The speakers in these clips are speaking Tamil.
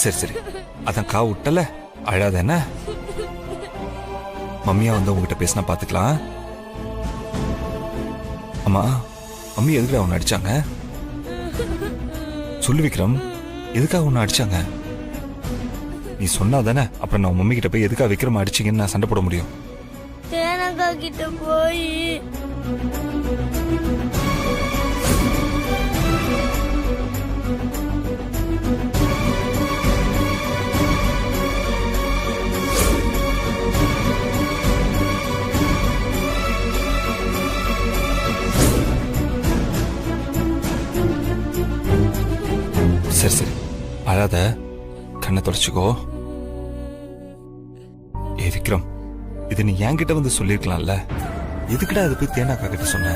சரி சரி, அதான் காவு விட்டல, அழாத என்ன. மம்மியா வந்து உங்ககிட்ட பேசினா பாத்துக்கலாம். அம்மா, மம்மி எதுக்குடா உன்னை அடிச்சாங்க? சொல்லு விக்ரம், எதுக்காக உன்னை அடிச்சாங்க? நீ சொன்னா தானே அப்புறம் நான் மம்மி கிட்ட போய் எதுக்காக விக்ரம் அடிச்சிங்கன்னு நான் சண்டை போட முடியும். தேனக்கா கிட்ட போய் சரி சரி, அழாத, கண்ணை தொடச்சுக்கோ. ஏ விக்ரம், இது நீ என்கிட்ட வந்து சொல்லிருக்கலாம்ல, எதுக்குடா அது போய் தேனாக்கா கிட்ட சொன்ன?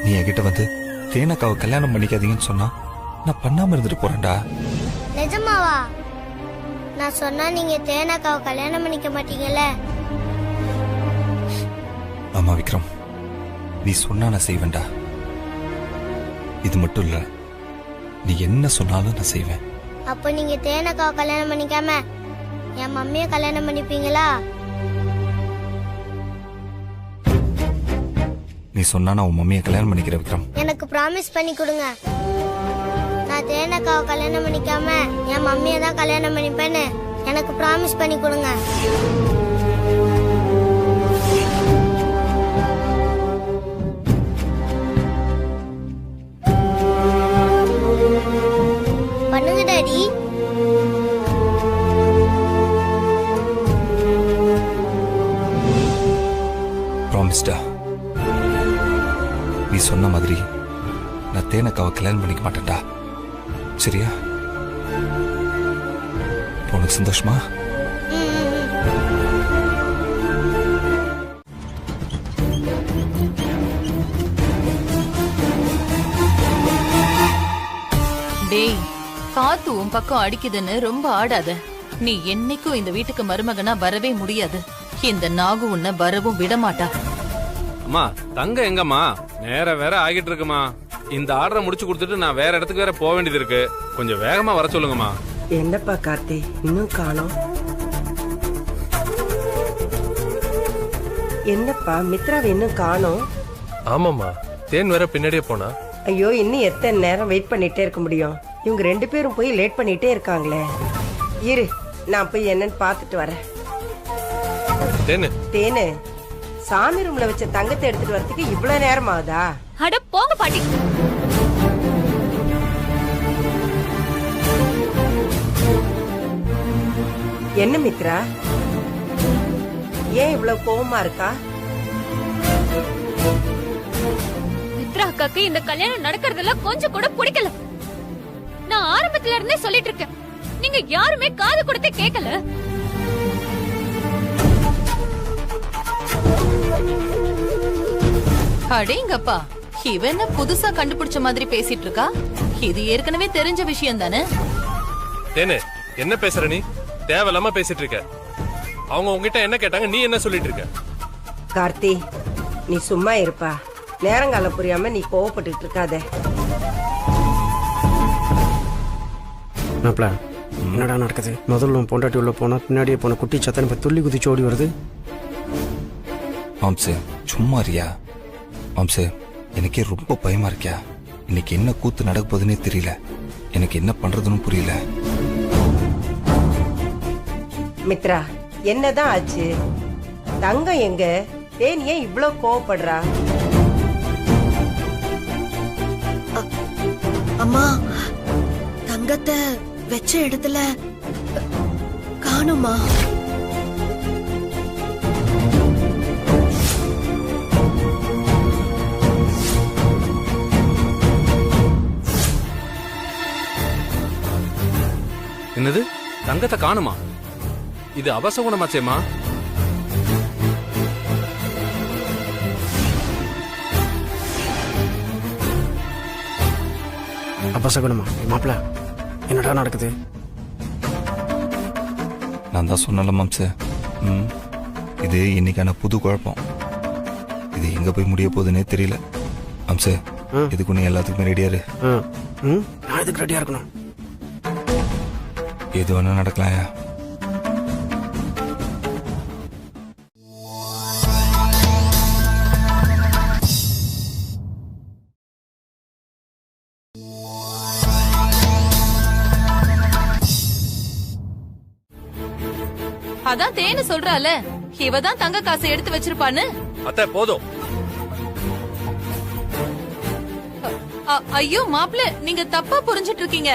நீ என்கிட்ட வந்து தேனாக்காவை கல்யாணம் பண்ணிக்காதீங்கன்னு சொன்னா நான் பண்ணாம இருந்துட்டு போறேன்டா. நிஜமாவா? நான் சொன்னா நீங்க தேனாக்காவை கல்யாணம் பண்ணிக்க மாட்டீங்கல்ல? ஆமா விக்ரம், நீ சொன்னா நான் செய்வேன்டா. இது மட்டும் இல்ல, நீ என்ன சொன்னாலும் நான் செய்வேன். அப்ப நீங்க தேனக்காவை கல்யாணம் பண்ணிக்காம என் மம்மிய கல்யாணம் பண்ணிப்பீங்களா? நீ சொன்னா நான் உன் மம்மியை கல்யாணம் பண்ணிக்கிறேன் விக்ரம். எனக்கு ப்ராமிஸ் பண்ணி கொடுங்க. நான் தேனக்காவை கல்யாணம் பண்ணிக்காம என் மம்மியை தான் கல்யாணம் பண்ணிப்பேன்னு எனக்கு ப்ராமிஸ் பண்ணி கொடுங்க. பண்ணுங்க டாடி. ப்ராமிஸ்டா. நீ சொன்ன மாதிரி நான் தேனக்காவை கல்யாணம் பண்ணிக்க மாட்டேன்டா. சரியா? உனக்கு சந்தோஷமா? டேய், காத்து உன் பக்கம் அடிக்குதுன்னு ரொம்ப ஆடாத. நீ என்னைக்கும் இந்த வீட்டுக்கு மருமகனா வரவே முடியாது. இந்த நாகு உன்னை வரவும் விட மாட்டா. அம்மா, தங்க எங்கம்மா? நேரம் வேற ஆகிட்டு இருக்குமா. இந்த ஆர்டரை முடிச்சு கொடுத்துட்டு நான் வேற இடத்துக்கு வேற போக வேண்டியது இருக்கு. கொஞ்சம் வேகமா வர சொல்லுங்கம்மா. என்னப்பா கார்த்தி, இன்னும் காணோம்? என்னப்பா மித்ராவை இன்னும் காணோம்? ஆமாம்மா, தேன் வேற பின்னாடியே போனா. ஐயோ, இன்னும் எத்தனை நேரம் வெயிட் பண்ணிட்டே இருக்க முடியும்? இவங்க 2 பேரும் போய் லேட் பண்ணிட்டே இருக்காங்களே. இரு, நான் போய் என்னன்னு பாத்துட்டு வரேன். தேனு, சாமி ரூம்ல வச்ச தங்கத்தை எடுத்துட்டு வரதுக்கு இவ்வளவு நேரம் ஆகுதா? அட போங்க பாட்டி. என்ன மித்ரா, ஏன் இவ்வளவு கோவமா இருக்கா? மித்ரா அக்காக்கு இந்த கல்யாணம் நடக்கிறதெல்லாம் கொஞ்சம் கூட பிடிக்கல. நான் ஆரம்பத்துல இருந்தே சொல்லிட்டு இருக்கேன், நீங்க யாருமே காது கொடுத்து கேட்கல. அடேங்கப்பா, இவ என்ன புதுசா கண்டுபிடிச்ச மாதிரி பேசிட்டு இருக்கா? இது ஏற்கனவே தெரிஞ்ச விஷயம் தானே. தேனு, என்ன பேசுற நீ? தேவையில்லாம பேசிட்டு இருக்க. அவங்க உங்ககிட்ட என்ன கேட்டாங்க, நீ என்ன சொல்லிட்டு இருக்க? கார்த்தி, நீ சும்மா இருப்பா. நேரங்காலம் புரியாம நீ கோவப்பட்டு இருக்காத. என்னடா நடக்குது? முதல்ல பொண்டாட்டி உள்ள போனா பின்னாடியே போன குட்டி சத்தனை இப்ப துள்ளி குதிச்சு ஓடி வருது. மாம்சே, சும்மா இருக்கியா? மாம்சே, எனக்கே ரொம்ப பயமா இருக்கியா? இன்னைக்கு என்ன கூத்து நடக்க போகுதுன்னே தெரியல. எனக்கு என்ன பண்றதுன்னு புரியல. மித்ரா, என்னதான் ஆச்சு? தங்கம் எங்க? தேன் ஏன் இவ்வளவு கோவப்படுறா? அம்மா, தங்கத்தை வச்ச இடத்துல காணுமா? என்னது, தங்கத்தை காணுமா? இது அபசகுணமாச்சேமா. அபசகுணமா? மாப்பிள்ள, என்னடா நடக்குது? நான் தான் சொன்னல மாம்சே, இது இன்னைக்கான புது குழப்பம். இது எங்க போய் முடிய போகுதுன்னே தெரியல. மாம்சே, இதுக்கு நீ எல்லாத்துக்குமே ரெடியா இரு. நான் எதுக்கு ரெடியா இருக்கணும்? எது வேணா நடக்கலாம்யா. அதான் தேனு சொல்றால, இவதான் தங்க காசை எடுத்து வச்சிருப்பான்னு. அத்தை போதும். ஐயோ மாப்ள, நீங்க தப்பா புரிஞ்சிட்டு இருக்கீங்க.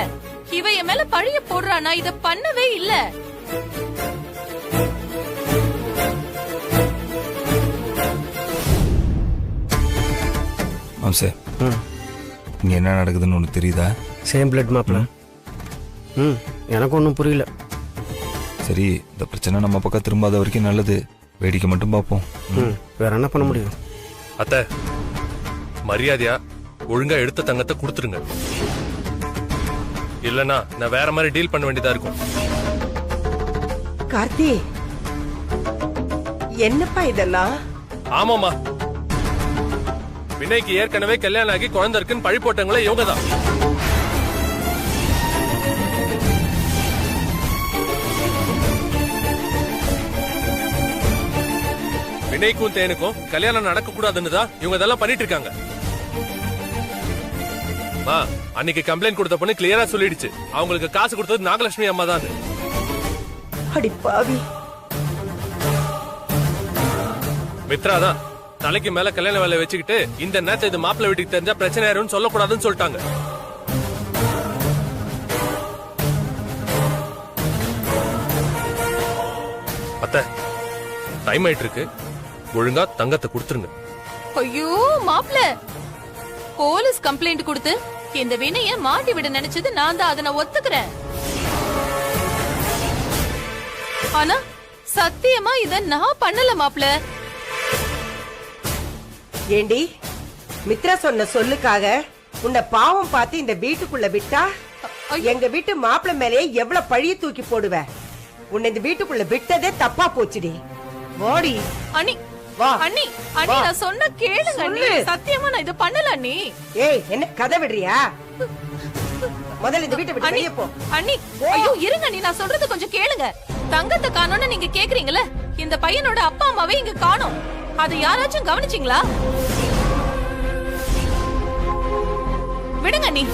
இவ என் மேல பழிய போடுறா, நான் இத பண்ணவே இல்ல. அம்சே, இங்க என்ன நடக்குதுன்னு உனக்கு தெரியுதா? சேம் பிளட் மாப்பிள்ள. எனக்கு ஒன்றும் புரியல. சரி, இந்த பிரச்சனை நம்ம பக்கம் திரும்பாத வரைக்கும் நல்லது. வேடிக்கை மட்டும் பார்ப்போம். வேற என்ன பண்ண முடியும்? அத்தை மரியாதையா ஒழுங்கா எடுத்த தங்கத்தை கொடுத்துருங்க. இல்லனா நான் வேற மாதிரி டீல் பண்ண வேண்டியதா இருக்கும். கார்த்தி, என்னப்பா இதெல்லாம்? ஆமாமா, வினய்க்கு ஏற்கனவே கல்யாணம் ஆகி குழந்தை இருக்குன்னு பழி போட்டவங்களே இவங்க தான். வினய்க்கும் தேனுக்கும் கல்யாணம் நடக்க கூடாதுன்னு தான் இவங்க இதெல்லாம் பண்ணிட்டு இருக்காங்க. அன்னைக்கு கம்ப்ளைண்ட் கொடுத்த பொண்ணு கிளியரா சொல்லிடுச்சு, அவங்களுக்கு காசு கொடுத்தது நாகலட்சுமி அம்மா தான். அடி பாவி. மித்ரா தான் தலைக்கு மேல கல்யாண வேலை வச்சுக்கிட்டு இந்த நேரத்தை இது மாப்பிள்ளை வீட்டுக்கு தெரிஞ்சா பிரச்சனை ஆயிரும்னு சொல்லக்கூடாதுன்னு சொல்லிட்டாங்க. அத்தை டைம் ஆயிட்டு இருக்கு, ஒழுங்கா தங்கத்தை கொடுத்துருங்க. ஐயோ மாப்ள, போலீஸ் கம்ப்ளைண்ட் கொடுத்து இந்த வினைய மாட்டி விட நினைச்சது நான் தான். அதை நான் ஒத்துக்கிறேன். ஆனா சத்தியமா இத நான் பண்ணல மாப்ள. ஏண்டி, மித்ரா சொன்ன சொல்லுக்காக உன்னை பாவம் பார்த்து இந்த வீட்டுக்குள்ள விட்டா எங்க வீட்டு மாப்பிள்ளை மேலேயே எவ்வளவு பழிய தூக்கி போடுவ? உன்னை இந்த வீட்டுக்குள்ள விட்டதே தப்பா போச்சுடி. வாடி அண்ணி, வா அண்ணி, அண்ணி நான் சொன்ன கேளுங்க அண்ணி. சத்தியமா நான் இத பண்ணல அண்ணி. ஏய், என்ன கதை விடுறியா? முதல்ல இந்த வீட்டை விட்டு வெளியே போ. அண்ணி, ஐயோ இருங்க அண்ணி, நான் சொல்றது கொஞ்சம் கேளுங்க. தங்கத்தை காணோம்னு நீங்க கேக்குறீங்கல, இந்த பையனோட அப்பா அம்மாவே இங்க காணோம். அது யாராச்சும் கவனிச்சீங்களா? விடுங்க அண்ணி.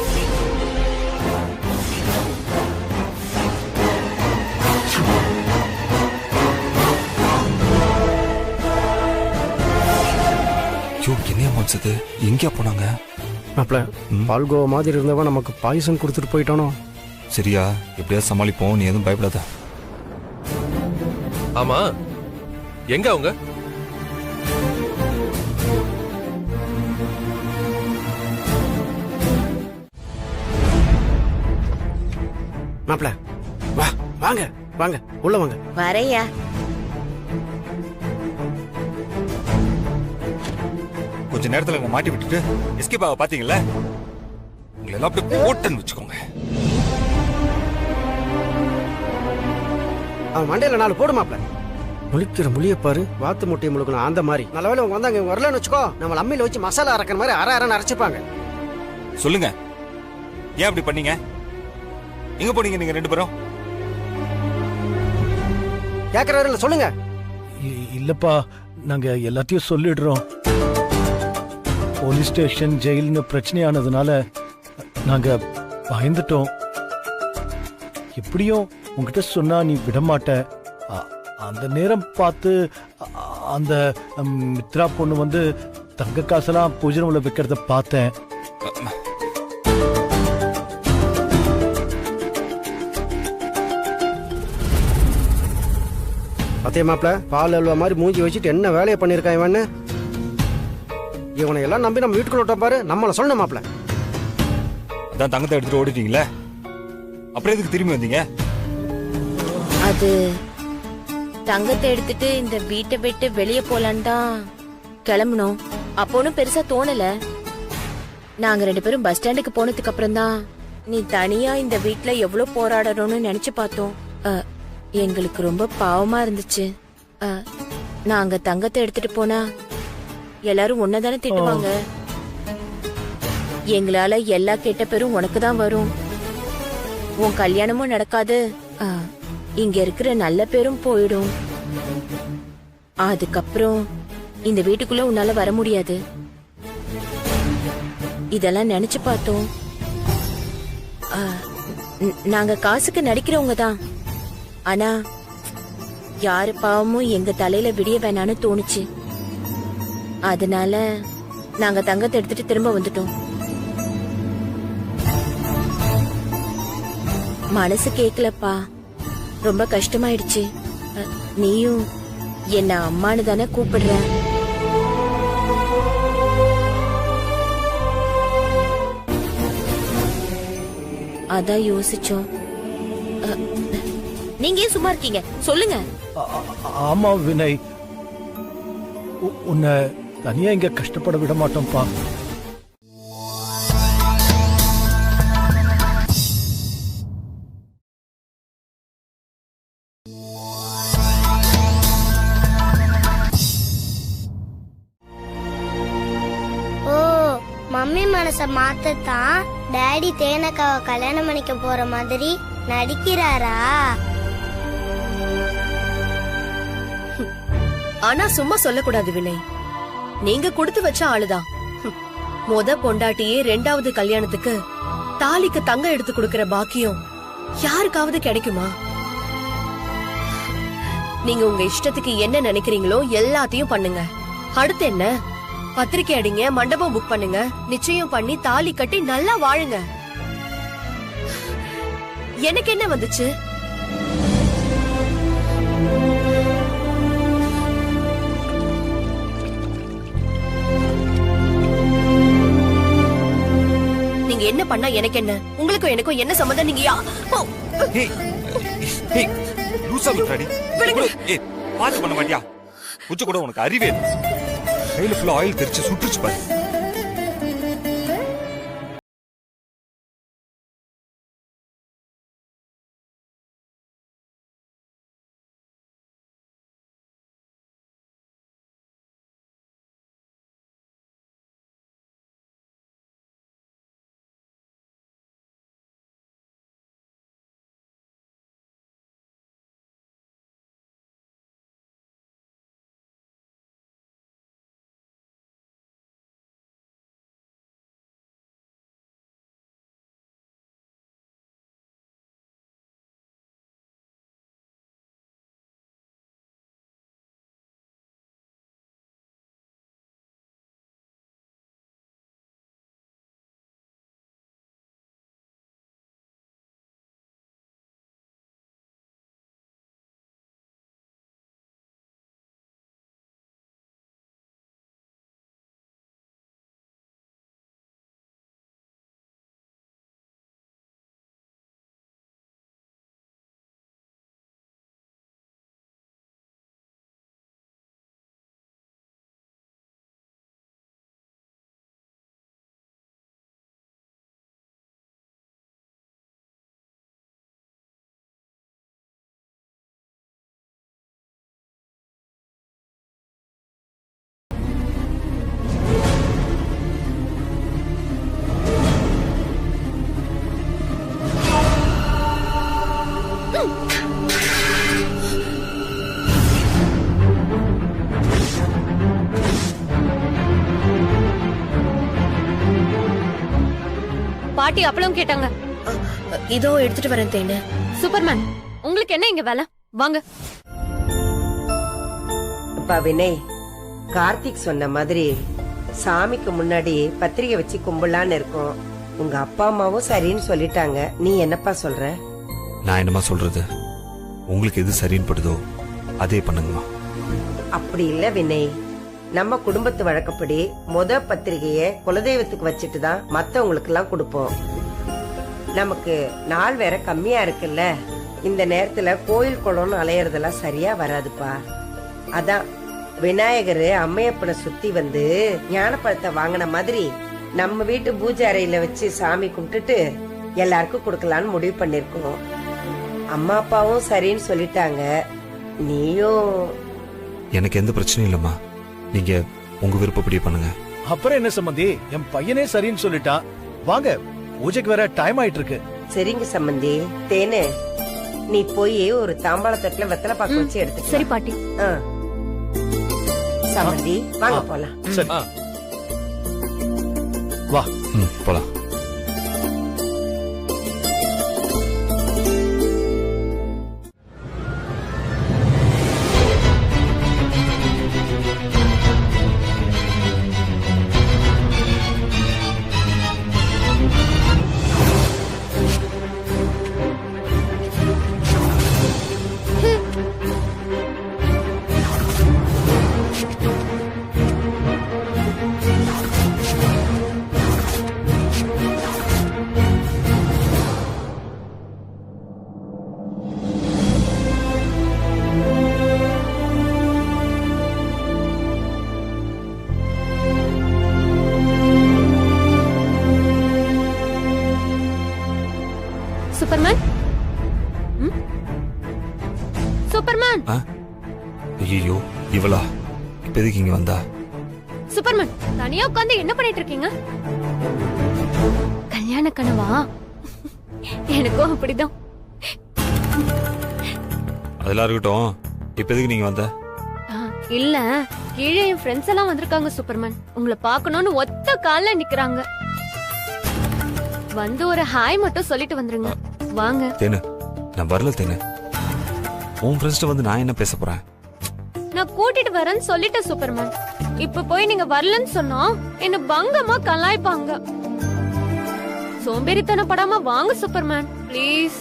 என்ன மனசது எங்கேயா போனாங்க? மாப்பிள்ள, பால்கோவா மாதிரி இருந்தவன் நமக்கு பாயசம் கொடுத்துட்டு போயிட்டானோ? சரியா, எப்படியாவது சமாளிப்போம். நீ எதுவும் பயப்படாத. ஆமா, எங்க அவங்க? மாப்பிள்ள, வா, வாங்க வாங்க, உள்ள வாங்க. வரையா? கொஞ்ச நேரத்துல என்ன மாட்டி விட்டுட்டு எஸ்கேப் ஆக பாத்தீங்கல்ல, உங்களை எல்லாம் அப்படி போட்டன்னு வச்சுக்கோங்க. அவன் மண்டையில 4 போடு மாப்பிள்ள. முழிக்கிற முழிய பாரு, வாத்து முட்டையை முழுக்கணும் அந்த மாதிரி. நல்ல வேலை அவங்க வந்தாங்க, வரலன்னு வச்சுக்கோ, நம்ம அம்மியில வச்சு மசாலா அரைக்கிற மாதிரி அரை அரைச்சிப்பாங்க. சொல்லுங்க, ஏன் அப்படி பண்ணீங்க? எங்க போனீங்க நீங்க 2 பேரும்? கேக்குறாரு, சொல்லுங்க. இல்லப்பா, நாங்க எல்லாத்தையும் சொல்லிடுறோம். போலீஸ் ஸ்டேஷன் ஜெயில்னு பிரச்சனையானதுனால நாங்க பயந்துட்டோம். எப்படியும் உங்ககிட்ட சொன்னா நீ விடமாட்ட. அந்த நேரம் பார்த்து அந்த மித்ரா பொண்ணு வந்து தங்க காசெல்லாம் பூஜை ரூம்ல வைக்கிறத பார்த்தேன். பத்திய மாப்பிள்ள, பால் அல்வா மாதிரி மூஞ்சி வச்சுட்டு என்ன வேலையை பண்ணிருக்கான் இவன்னு. இவனை எல்லாம் நம்பி நம்ம வீட்டுக்குள்ள விட்ட பாரு, நம்மள சொன்ன மாப்பிள்ள. அதான் தங்கத்தை எடுத்துட்டு ஓடிட்டீங்களே, அப்புறம் எதுக்கு திரும்பி வந்தீங்க? அது தங்கத்தை எடுத்துட்டு இந்த வீட்டை விட்டு வெளியே போலான்னு தான் கிளம்பணும். அப்போனும் பெருசா தோணல. நாங்க 2 பேரும் பஸ் ஸ்டாண்டுக்கு போனதுக்கு அப்புறம் தான் நீ தனியா இந்த வீட்டுல எவ்வளவு போராடணும்னு நினைச்சு பார்த்தோம். எங்களுக்கு ரொம்ப பாவமா இருந்துச்சு. நாங்க தங்கத்தை எடுத்துட்டு போனா எல்லாரும் ஒன்னதானே திட்டுவாங்க. எங்களால எல்லா கெட்ட பேரும் உனக்கு தான் வரும். உன் கல்யாணமும் நடக்காது, இங்க இருக்கிற நல்ல பேரும் போயிடும். அதுக்கப்புறம் இந்த வீட்டுக்குள்ள உன்னால வர முடியாது. இதெல்லாம் நினைச்சு பார்த்தோம். நாங்க காசுக்கு நடிக்கிறவங்க தான். ஆனா யாரு பாவமும் எங்க தலையில விடிய வேணான்னு தோணுச்சு. அதனால நாங்க தங்கத்தை எடுத்துட்டு திரும்ப வந்துட்டோம். மனசு கேக்கலப்பா, ரொம்ப கஷ்டமாயிடுச்சு. நீயும் என்ன அம்மானு தானே கூப்பிடுற. அதான் யோசிச்சோம். நீங்க ஏன் சும்மா இருக்கீங்க, சொல்லுங்க. ஆமா வினய், உன்னை தனியா இங்க கஷ்டப்பட விட மாட்டோம்ப்பா. மம்மி மனச மாத்தத்தான் டாடி தேனக்காவை கல்யாணம் பண்ணிக்க போற மாதிரி நடிக்கிறாரா? ஆனா சும்மா சொல்லக்கூடாது வினய். நீங்க கொடுத்து வச்ச ஆளுதான். மொத பொண்டாட்டியே 2வது கல்யாணத்துக்கு தாலிக்கு தங்கம் எடுத்து கொடுக்கற பாக்கியம் யாருக்காவது கிடைக்குமா? நீங்க உங்க இஷ்டத்துக்கு என்ன நினைக்கிறீங்களோ எல்லாத்தையும் பண்ணுங்க. அடுத்து என்ன? பத்திரிக்கை அடிங்க, மண்டபம் புக் பண்ணுங்க, நிச்சயம் பண்ணி தாலி கட்டி நல்லா வாழுங்க. எனக்கு என்ன வந்துச்சு? நீங்க என்ன பண்ணா எனக்கு என்ன? உங்களுக்கும் எனக்கும் என்ன சம்பந்தம்? நீங்க பாத்து பண்ண மாட்டியா? கொஞ்சம் கூட உனக்கு அறிவே கையில ஃபுல்லா ஆயில் தெரிச்சு சுட்டுச்சு பாரு. பாட்டி அப்பளம் கேட்டாங்க. இதோ எடுத்துட்டு வரேன் தேனு. சூப்பர்மேன், உங்களுக்கு என்ன இங்க வேலை? வாங்க. அப்பா வினய், கார்த்திக் சொன்ன மாதிரி சாமிக்கு முன்னாடி பத்திரிகை வச்சு கும்பிடலான்னு இருக்கோம். உங்க அப்பா அம்மாவும் சரின்னு சொல்லிட்டாங்க. நீ என்னப்பா சொல்ற? நான் என்னமா சொல்றது? உங்களுக்கு எது சரின்னு படுதோ அதே பண்ணுங்கம்மா. அப்படி இல்ல வினய், நம்ம குடும்பத்து வழக்கப்படி முத பத்திரிகைய குலதெய்வத்துக்கு வச்சுட்டு தான் மத்தவங்களுக்கு எல்லாம் கொடுப்போம். நமக்கு நாள் வேற கம்மியா இருக்குல்ல, இந்த நேரத்துல கோயில் குளம்னு அலையறதெல்லாம் சரியா வராதுப்பா. அதான் விநாயகர் அம்மையப்பனை சுத்தி வந்து ஞானப்பழத்தை வாங்கின மாதிரி நம்ம வீட்டு பூஜை அறையில வச்சு சாமி கும்பிட்டுட்டு எல்லாருக்கும் கொடுக்கலான்னு முடிவு பண்ணிருக்கோம். அம்மா அப்பாவும் சரின்னு சொல்லிட்டாங்க. நீயும்? எனக்கு எந்த பிரச்சனையும் இல்லம்மா, நீங்க உங்க விருப்பப்படி பண்ணுங்க. அப்புறம் என்ன சம்பந்தி, என் பையனே சரின்னு சொல்லிட்டான். வாங்க, பூஜைக்கு வேற டைம் ஆயிட்டு இருக்கு. சரிங்க சம்பந்தி. தேனு, நீ போய் ஒரு தாம்பாள தட்டுல வெத்தலை பாக்கு வச்சு எடுத்து. சரி பாட்டி. சமந்தி வாங்க போலாம். சரி வா. போலாம். சூப்பர்மேன். சூப்பர்மேன். ஐயோ இவளா இப்ப எதுக்கு இங்க வந்தா? சூப்பர்மேன் தனியா உட்கார்ந்து என்ன பண்ணிட்டு இருக்கீங்க? கல்யாண கனவா? எனக்கும் அப்படிதான். அதெல்லாம் இருக்கட்டும், இப்ப எதுக்கு நீங்க வந்த? இல்ல, கீழே என் ஃப்ரெண்ட்ஸ் எல்லாம் வந்திருக்காங்க சூப்பர்மேன். உங்களை பார்க்கணும்னு ஒத்த கால்ல நிக்கறாங்க. வந்து ஒரு ஹாய் மட்டும் சொல்லிட்டு வந்துருங்க. வாங்க. தேனு நான் வரல தேனு. உன் ஃப்ரெண்ட்ஸ்ட வந்து நான் என்ன பேச போறேன்? நான் கூட்டிட்டு வரேன்னு சொல்லிட்டேன் சூப்பர்மேன். இப்ப போய் நீங்க வரலன்னு சொன்னா என்ன பங்கமா கலாய்ப்பாங்க. சோம்பேறித்தனம் படாம வாங்க சூப்பர்மேன் ப்ளீஸ்.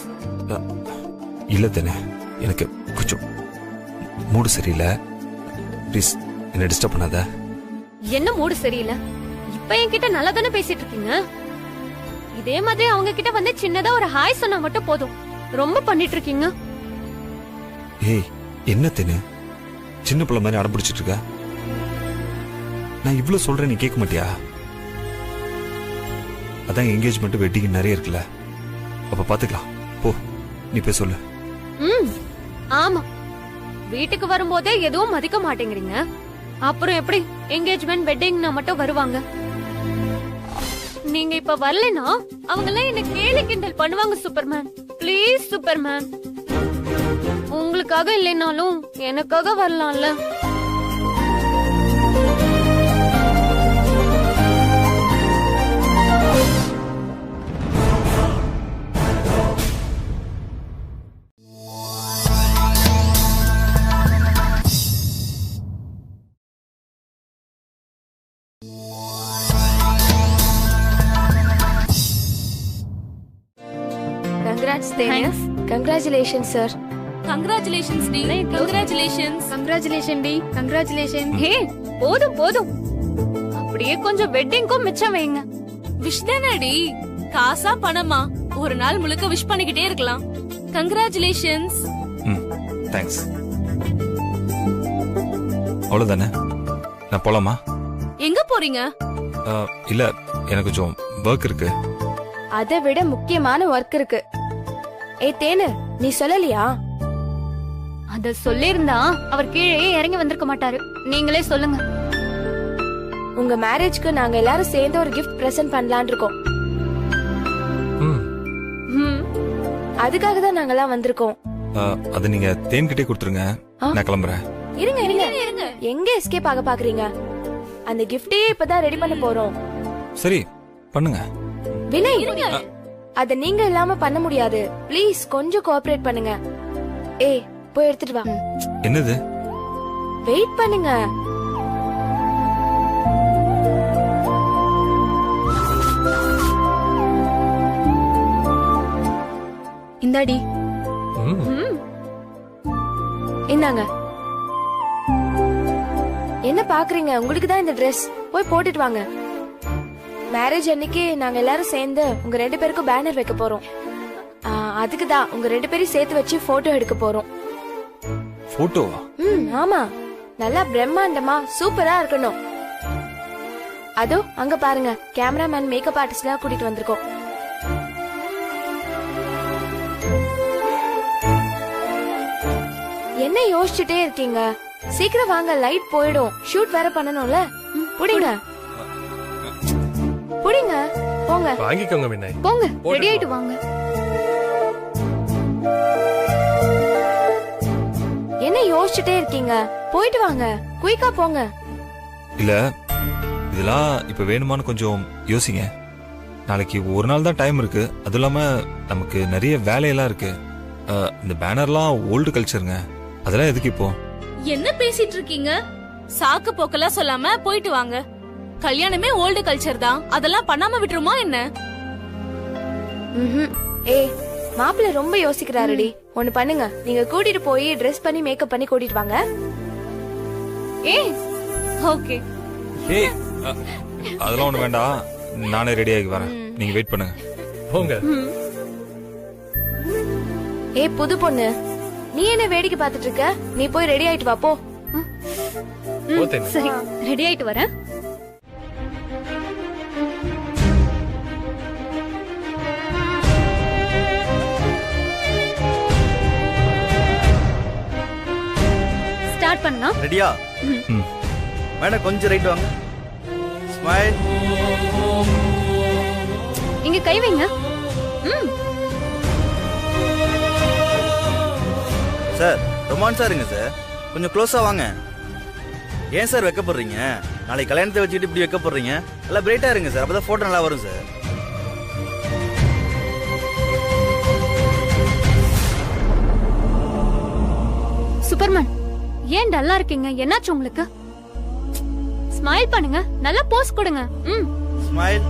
இல்ல தேனு, எனக்கு கொஞ்சம் மூடு சரியில்லை. ப்ளீஸ் என்ன டிஸ்டர்ப் பண்ணாத. என்ன மூடு சரியில்லை? இப்ப என்கிட்ட நல்லா தானே பேசிட்டு இருக்கீங்க. இதே மாதிரி அவங்க கிட்ட வந்து சின்னதா ஒரு ஹாய் சொன்னா மட்டும் போதும். ரொம்ப பண்ணிட்டு இருக்கீங்க. ஏய் என்ன தேனு, சின்ன பிள்ளை மாதிரி அடம்பிடிச்சிட்டு இருக்க? நான் இவ்வளவு சொல்றேன், நீ கேட்க மாட்டியா? அதான் என்கேஜ்மெண்ட் வெட்டிங் நிறைய இருக்குல்ல, அப்ப பாத்துக்கலாம். போ நீ போய் சொல்லு. ஆமா, வீட்டுக்கு வரும்போதே எதுவும் மதிக்க மாட்டேங்கிறீங்க. அப்புறம் எப்படி என்கேஜ்மெண்ட் வெட்டிங்னா மட்டும் வருவாங்க? நீங்க இப்ப வரலனா அவங்க எல்லாம் என்ன கேலி கிண்டல் பண்ணுவாங்க சூப்பர்மேன். ப்ளீஸ் சூப்பர்மேன், உங்களுக்காக இல்லைனாலும் எனக்காக வரலாம்ல. Congratulations sir. Congratulations டி. Congratulations. Congratulations டி. Congratulations. ஹே போதும் போதும், அப்படியே கொஞ்சம் வெட்டிங்க்கும் மிச்சம் வைங்க. விஷ் தானடி, காசா பணமா ஒரு நாள் முழுக்க விஷ் பண்ணிக்கிட்டே இருக்கலாம். Congratulations. தேங்க்ஸ். அவ்வளவுதானே, நான் போலாமா? எங்க போறீங்க? இல்ல எனக்கு கொஞ்சம் ஒர்க் இருக்கு. அதை விட முக்கியமான ஒர்க் இருக்கு. ஏய் தேனு, நீ சொல்லலையா? அத சொல்லிருந்தா அவர் கீழே இறங்கி வந்திருக்க மாட்டாரு. நீங்களே சொல்லுங்க. உங்க மேரேஜ்க்கு நாங்க எல்லாரும் சேர்ந்து ஒரு gift present பண்ணலாம்னு இருக்கோம். அதுக்காக தான் நாங்க எல்லாம் வந்திருக்கோம். அது நீங்க தேன்கிட்டே கொடுத்துருங்க, நான் கிளம்புறேன். இருங்க இருங்க, எங்க எஸ்கேப் ஆக பாக்குறீங்க? அந்த கிஃப்டே இப்பதான் ரெடி பண்ண போறோம். சரி பண்ணுங்க. வினய், அத நீங்க இல்லாம பண்ண முடியாது. ப்ளீஸ் கொஞ்சம் கோஆபரேட் பண்ணுங்க. ஏய் போய் எடுத்துட்டு வா. என்னது? வெயிட் பண்ணுங்க. இந்தாடி. இந்தாங்க. என்ன பாக்குறீங்க? உங்களுக்கு தான் இந்த Dress. போய் போட்டுட்டு வாங்க. மேரேஜ் அன்னைக்கு நாங்க எல்லாரும் சேர்ந்து உங்க 2 பேருக்கும் பேனர் வைக்க போறோம். அதுக்கு தான் உங்க 2 பேரையும் சேர்த்து வச்சு போட்டோ எடுக்க போறோம். போட்டோவா? ஆமா, நல்லா பிரம்மாண்டமா சூப்பரா இருக்கணும். அதோ அங்க பாருங்க, கேமராமேன் மேக்கப் ஆர்டிஸ்ட்லாம் கூட்டிட்டு வந்திருக்கோம். என்ன யோசிச்சுட்டே இருக்கீங்க? சீக்கிரம் வாங்க, லைட் போயிடும். ஷூட் வேற பண்ணணும்ல. புடிங்க புடிங்க, போங்க. வாங்கிக்கோங்க வினய். போங்க, ரெடி ஆயிட்டு வாங்க. என்ன யோசிச்சுட்டே இருக்கீங்க? போயிட்டு வாங்க, குயிக்கா போங்க. இல்ல இதெல்லாம் இப்ப வேணுமான்னு கொஞ்சம் யோசிங்க. நாளைக்கு ஒரு நாள் தான் டைம் இருக்கு. அது இல்லாம நமக்கு நிறைய வேலையெல்லாம் இருக்கு. இந்த பேனர்லாம் ஓல்டு கல்ச்சருங்க. அதெல்லாம் எதுக்கு இப்போ? என்ன பேசிட்டு இருக்கீங்க? சாக்கு போக்கெல்லாம் சொல்லாம போயிட்டு வாங்க. கல்யாணமே ஓல்டு கல்ச்சர் தான், அதெல்லாம் பண்ணாம விட்டுருமா என்ன? ஏய், மாப்பிள்ள ரொம்ப யோசிக்கிறாருடி. ஒண்ணு பண்ணுங்க, நீங்க கூட்டிட்டு போய் ட்ரெஸ் பண்ணி மேக்கப் பண்ணி கூட்டிட்டு வாங்க. ஏய், ஓகே. ஏய், அதெல்லாம் ஒண்ணு வேண்டாம். நானே ரெடி ஆகி வரேன். நீங்க வெயிட் பண்ணுங்க. போங்க. ஏய் புது பொண்ணு, நீ என்ன வேடிக்கை பார்த்துட்டு இருக்க? நீ போய் ரெடி ஆயிட்டு வா போ. சரி, ரெடி ஆயிட்டு வரேன். ஸ்டார்ட் பண்ணலாம். ரெடியா? மேடம் கொஞ்சம் ரைட் வாங்க. ஸ்மைல். இங்க கை வைங்க. சார் ரொமான்ஸா இருங்க சார். கொஞ்சம் க்ளோஸா வாங்க. ஏன் சார் வெக்கப்படுறீங்க? நாளைக்கு கல்யாணத்தை வச்சுட்டு இப்படி வெக்கப்படுறீங்க? நல்லா பிரைட்டா இருங்க சார், அப்பதான் போட்டோ நல்லா வரும் சார். சூப்பர்மேன், ஏன் டல்லா இருக்கீங்க? என்னாச்சு உங்களுக்கு? ஸ்மைல் பண்ணுங்க, நல்லா போஸ் கொடுங்க. ஸ்மைல்.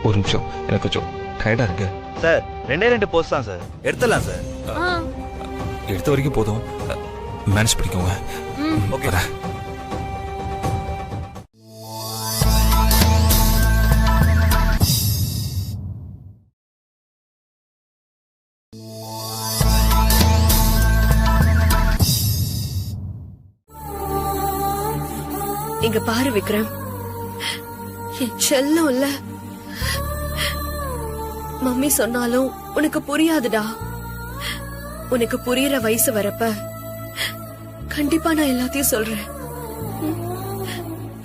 ஒரு நிமிஷம், எனக்கு கொஞ்சம் டயர்டா இருக்கு சார். 2 போஸ்ட் தான் சார், எடுத்துடலாம் சார். எடுத்த வரைக்கும் போதும், மேனேஜ் பண்ணிக்கோங்க. ஓகே. இங்க பாரு விக்ரம், என் செல்லம் இல்ல. மம்மி சொன்னாலும் உனக்கு புரியாதுடா. உனக்கு புரியுற வயசு வரப்ப கண்டிப்பா நான் எல்லாத்தையும் சொல்றேன்.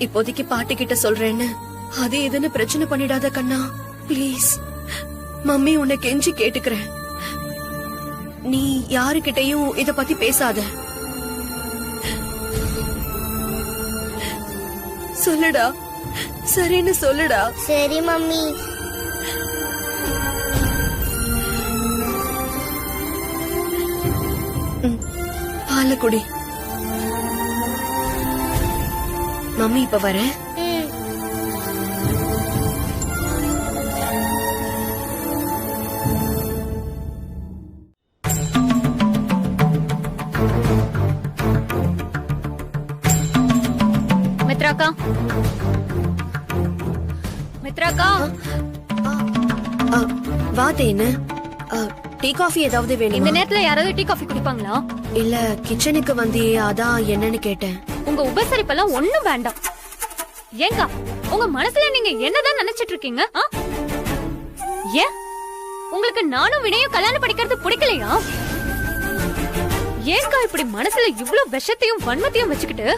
இப்போதைக்கு பாட்டி கிட்ட சொல்றேன்னு அது இதுன்னு பிரச்சனை பண்ணிடாத கண்ணா, பிளீஸ். மம்மி உன்னை கெஞ்சி கேட்டுக்கிறேன், நீ யாருக்கிட்டையும் இத பத்தி பேசாத. சொல்லுடா, சரின்னு சொல்லுடா. சரி மம்மி. பால குடி. மம்மி இப்ப வரேன். மித்ராக்கா, மித்ராக்கா. வா தேனு, டீ காஃபி ஏதாவது வேணும்? இந்த நேரத்துல யாராவது டீ காஃபி குடிப்பாங்களா? இல்ல கிச்சனுக்கு வந்தியே அதான் என்னன்னு கேட்டேன். உங்க உபசரிப்பெல்லாம் ஒண்ணும் வேண்டாம். ஏங்க உங்க மனசுல நீங்க என்னதான் நினைச்சிட்டு இருக்கீங்க? ஏன் உங்களுக்கு நானும் வினையும் கல்யாணம் படிக்கிறது பிடிக்கலையா? ஏங்கா இப்படி மனசுல இவ்வளவு விஷத்தையும் வன்மத்தையும் வச்சுக்கிட்டு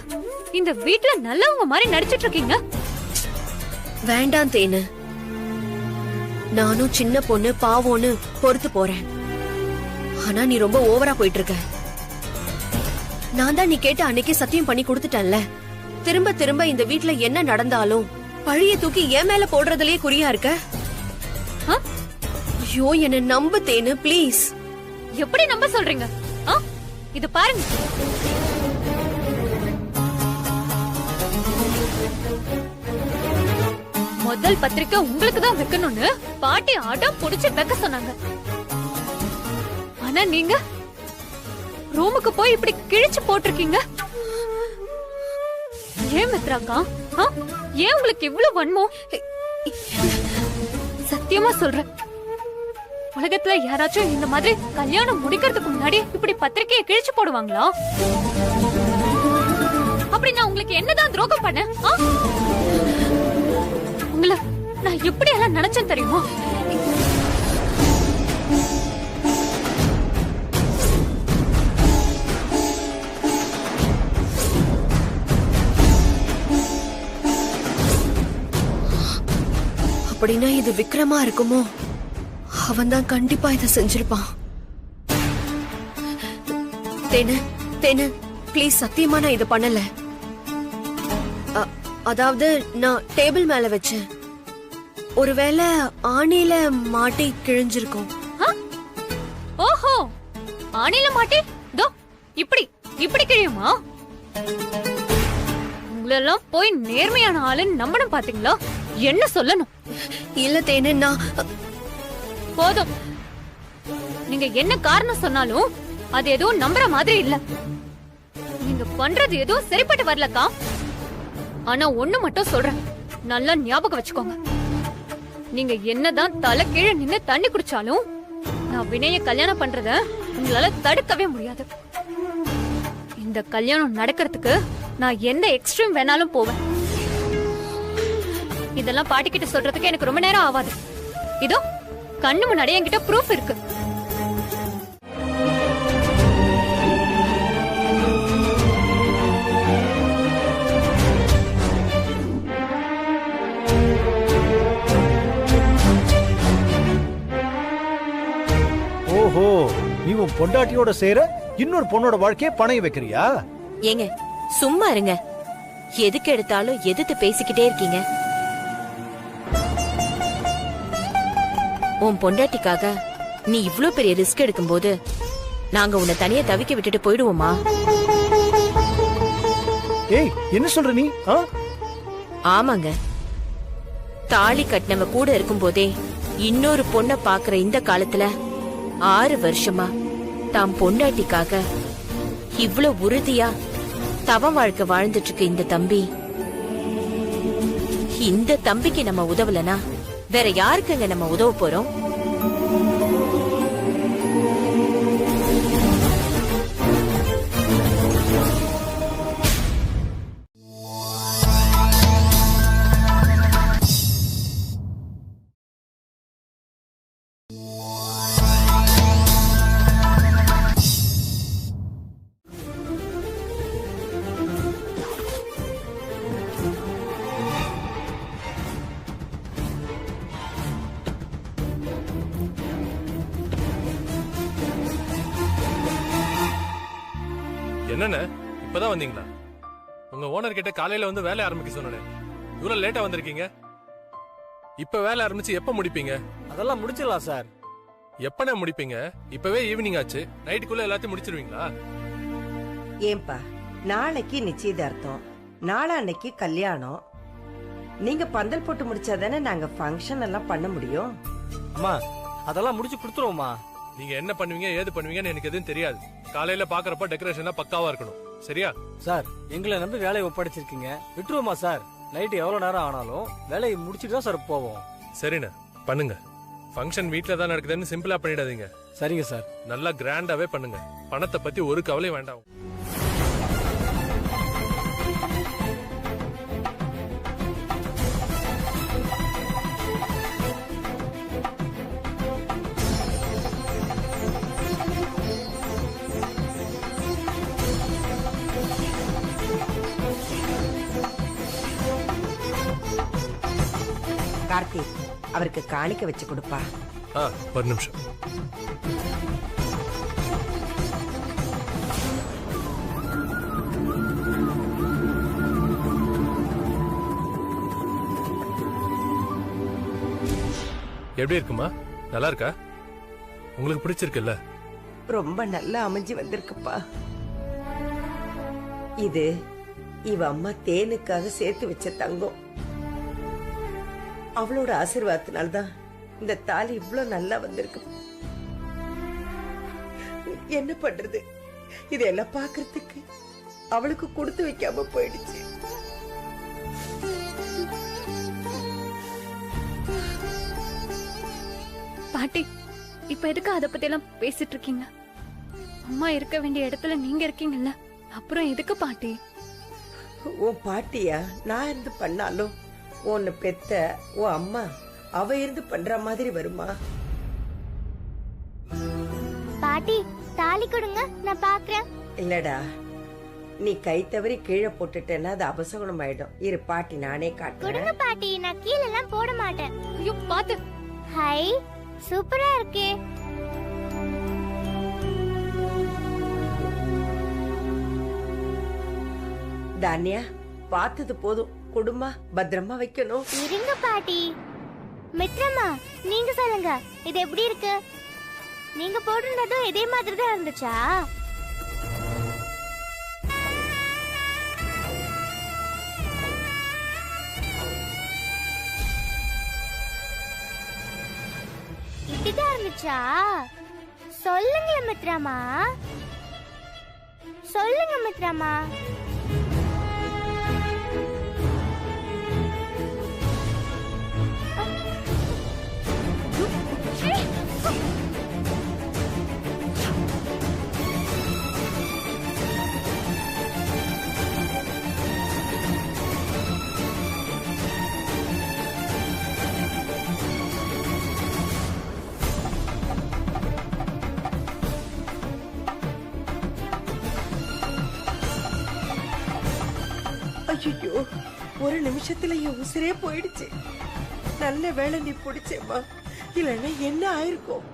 இந்த வீட்டுல நல்லவங்க மாதிரி நடிச்சிட்டு இருக்கீங்க? வேண்டாம் தேனு, நானும் சின்ன பொண்ணு பாவோன்னு பொறுத்து போறேன். ஆனா நீ ரொம்ப ஓவரா போயிட்டு இருக்க. நான் தான் நீ கேட்ட அன்னைக்கு சத்தியம் பண்ணி கொடுத்துட்டேன்ல. திரும்ப திரும்ப இந்த வீட்ல என்ன நடந்தாலும் பழிய தூக்கி என் மேல போடுறதுலயே குறியா இருக்க. ஐயோ என்ன நம்பு தேனு ப்ளீஸ். எப்படி நம்ப சொல்றீங்க? இது பாருங்க, முதல் பத்திரிக்கை உங்களுக்கு தான் வைக்கணும்னு பாட்டி அடம் புடிச்சு வைக்க சொன்னாங்க. ஆனா நீங்க ரூமுக்கு போய் இப்படி கிழிச்சு போட்டிருக்கீங்க. ஏன் மித்ராக்கா, ஏன் உங்களுக்கு இவ்வளவு வன்மம்? சத்தியமா சொல்றேன், உலகத்துல யாராச்சும் இந்த மாதிரி கல்யாணம் முடிக்கிறதுக்கு முன்னாடி இப்படி பத்திரிக்கையை கிழிச்சு போடுவாங்களா? அப்படி நான் உங்களுக்கு என்னதான் துரோகம் பண்ண? உங்களை நான் எப்படி எல்லாம் நினைச்சேன் தெரியுமா? அப்படின்னா இது விக்ரமா இருக்குமோ? அவன் தான் கண்டிப்பா இதை செஞ்சிருப்பான். தேனு தேனு ப்ளீஸ், சத்தியமா நான் இதை பண்ணல. அதாவது நான் டேபிள் மேல வச்சேன். ஒருவேளை ஆணில மாட்டி கிழிஞ்சிருக்கும். ஓஹோ, ஆணில மாட்டி தோ இப்படி இப்படி கிழியுமா? உங்களெல்லாம் போய் நேர்மையான ஆளுன்னு நம்பணும் பாத்தீங்களா? என்ன சொல்லணும்? இல்ல தேனு, நான் போதும். நீங்க என்ன காரணம் சொன்னாலும் அது எதுவும் நம்புற மாதிரி இல்ல. நீங்க பண்றது எதுவும் சரிப்பட்டு வரலக்கா. ஆனா ஒண்ணு மட்டும் சொல்றேன், நல்லா ஞாபகம் வச்சுக்கோங்க. நீங்க என்னதான் தலை கீழே நின்னு தண்ணி குடிச்சாலும் நான் வினய கல்யாணம் பண்றத உங்களால தடுக்கவே முடியாது. இந்த கல்யாணம் நடக்கிறதுக்கு நான் எந்த எக்ஸ்ட்ரீம் வேணாலும் போவேன். இதெல்லாம் பாட்டிக்கிட்ட சொல்றதுக்கு எனக்கு ரொம்ப நேரம் ஆகாது. இதோ கண்ணு முன்னாடி என்கிட்ட ப்ரூஃப் இருக்கு. ஓஹோ, நீ உன் பொண்டாட்டியோட சேர இன்னொரு பொண்ணோட வாழ்க்கையை பணைய வைக்கிறியா? ஏங்க சும்மா இருங்க, எதுக்கு எடுத்தாலும் எதிர்த்து பேசிக்கிட்டே இருக்கீங்க. உன் பொண்டாட்டிக்காக நீ இவ்ளோ பெரிய ரிஸ்க் எடுக்கும்போது நாங்க உன்னை தனியா தவிக்க விட்டுட்டு போயிடுவோமா? ஏய், என்ன சொல்ற நீ? ஆமாங்க, தாலி கட்டினவ கூட இருக்கும் போதே இன்னொரு பொண்ண பாக்குற இந்த காலத்துல 6 வருஷமா தாம் பொண்டாட்டிக்காக இவ்ளோ உறுதியா தவ வாழ்க்கை வாழ்ந்துட்டு இருக்க இந்த தம்பி, இந்த தம்பிக்கு நம்ம உதவலனா வேற யாருக்குங்க நம்ம உதவ போறோம்? என்னண்ணே, இப்பதான் வந்தீங்களா? உங்க ஓனர் கிட்ட காலையில வந்து வேலை ஆரம்பிக்க சொன்னேன். இவ்வளவு லேட்டா வந்திருக்கீங்க. இப்ப வேலை ஆரம்பிச்சு எப்ப முடிப்பீங்க? அதெல்லாம் முடிச்சிடலாம் சார். எப்பண்ணே முடிப்பீங்க? இப்பவே ஈவினிங் ஆச்சு, நைட்டுக்குள்ள எல்லாத்தையும் முடிச்சிருவீங்களா? ஏன்பா, நாளைக்கு நிச்சயதார்த்தம், நாளான்னைக்கு கல்யாணம். நீங்க பந்தல் போட்டு முடிச்சாதானே நாங்க ஃபங்க்ஷன் எல்லாம் பண்ண முடியும். அம்மா, அதெல்லாம் முடிச்சு கொடுத்துருவோமா? நீங்க என்ன பண்ணுவீங்க ஏது பண்ணுவீங்கன்னு எனக்கு எதுவும் தெரியாது. காலையில பாக்குறப்ப டெக்கரேஷன் பக்காவா இருக்கணும், சரியா? சார், எங்களை நம்பி வேலையை ஒப்படைச்சிருக்கீங்க, விட்டுருவோமா சார்? நைட்டு எவ்வளவு நேரம் ஆனாலும் வேலையை முடிச்சுட்டு தான் சார் போவோம். சரிண்ணே, பண்ணுங்க. ஃபங்க்ஷன் வீட்ல தான் நடக்குதுன்னு சிம்பிளா பண்ணிடாதீங்க. சரிங்க சார், நல்லா கிராண்டாவே பண்ணுங்க. பணத்தை பத்தி ஒரு கவலையும் வேண்டாம். கார்த்திக், அவருக்கு காணிக்க வச்சு கொடுப்பா. ஒரு நிமிஷம். எப்படி இருக்குமா? நல்லா இருக்கா? உங்களுக்கு பிடிச்சிருக்குல்ல? ரொம்ப நல்லா அமைஞ்சு வந்திருக்குப்பா. இது இவ அம்மா தேனுக்காக சேர்த்து வச்ச தங்கம். அவளோட ஆசீர்வாதத்தினால்தான் இந்த தாலி இவ்வளவு நல்லா வந்திருக்கு. என்ன பண்றது, இதெல்லாம் பாக்குறதுக்கு அவளுக்கு கொடுத்து வைக்காம போயிடுச்சு. பாட்டி, இப்ப எதுக்கு அத பத்தி எல்லாம் பேசிட்டு இருக்கீங்க? அம்மா இருக்க வேண்டிய இடத்துல நீங்க இருக்கீங்கல்ல, அப்புறம் எதுக்கு பாட்டி? உன் பாட்டியா நான் இருந்து பண்ணாலும் உன்னை பெத்த உன் அம்மா அவ இருந்து பண்ற மாதிரி வருமா? பாட்டி தாலி கொடுங்க, நான் பாக்குறேன். இல்லடா, நீ கை தவறி கீழே போட்டுட்டேன்னா அது அபசகுணம் ஆயிடும். இரு பாட்டி நானே காட்டுறேன். கொடுங்க பாட்டி, நான் கீழ எல்லாம் போட மாட்டேன். ஐயோ பாத்து. ஹை, சூப்பரா இருக்கே. தானியா, பார்த்தது போதும், குடும்பம் பத்திரமா வைக்கணும். இருங்க பாட்டி. மித்ரமா, நீங்க சொல்லுங்க, இது எப்படி இருக்கு? நீங்க போட்டிருந்ததும் இதே மாதிரி தான் இருந்துச்சா? இப்படிதான் இருந்துச்சா? சொல்லுங்க மித்ரமா, சொல்லுங்க மித்ரமா. ஐயோ, ஒரு நிமிஷத்துல என் உசிரே போயிடுச்சு. நல்ல வேலை நீ பிடிச்சேம்மா, இல்லன்னா என்ன ஆயிருக்கும்?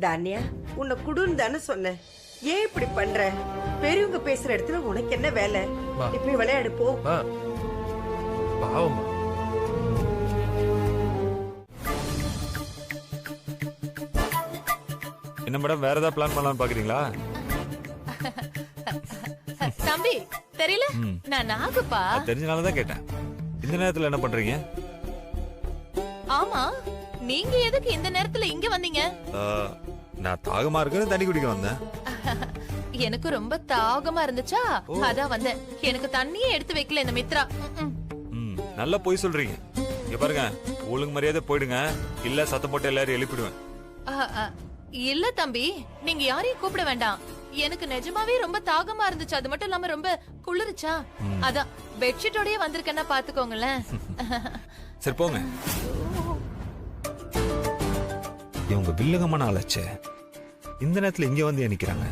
தானியா, உன்னை குடுன்னு தானே சொன்னேன். ஏன் இப்படி பண்ற? பெரியவங்க பேசுற இடத்துல உனக்கு என்ன வேலை? நீ போய் விளையாடு போ. பாவமா. என்ன மேடம், வேற ஏதாவது பிளான் பண்ணலாம்னு பாக்குறீங்களா? தம்பி தெரியல, நான் நாகுப்பா. தெரிஞ்சனாலதான் கேட்டேன். இந்த நேரத்துல என்ன பண்றீங்க? ஆமா, நீங்க எதுக்கு இந்த நேரத்துல இங்க வந்தீங்க? நான் தாகமா இருக்குன்னு தண்ணி குடிக்க வந்தேன். எனக்கு ரொம்ப தாகமா இருந்துச்சா, அதான் வந்தேன். எனக்கு தண்ணியே எடுத்து வைக்கல இந்த மித்ரா. நல்லா போய் சொல்றீங்க. இங்க பாருங்க, ஒழுங்கு மரியாதை போயிடுங்க, இல்ல சத்தம் போட்டு எல்லாரும் எழுப்பிடுவேன். இல்ல தம்பி, நீங்க யாரையும் கூப்பிட வேண்டாம். எனக்கு நிஜமாவே ரொம்ப தாகமா இருந்துச்சு. அது மட்டும் இல்லாம ரொம்ப குளிருச்சா, அதான் பெட்ஷீட்டோடய வந்திருக்கேன்னா பாத்துக்கோங்களேன். சரி போங்க. இவங்க வில்லகமான ஆளாச்சே, இந்த நேரத்துல இங்க வந்து நிக்கிறாங்க.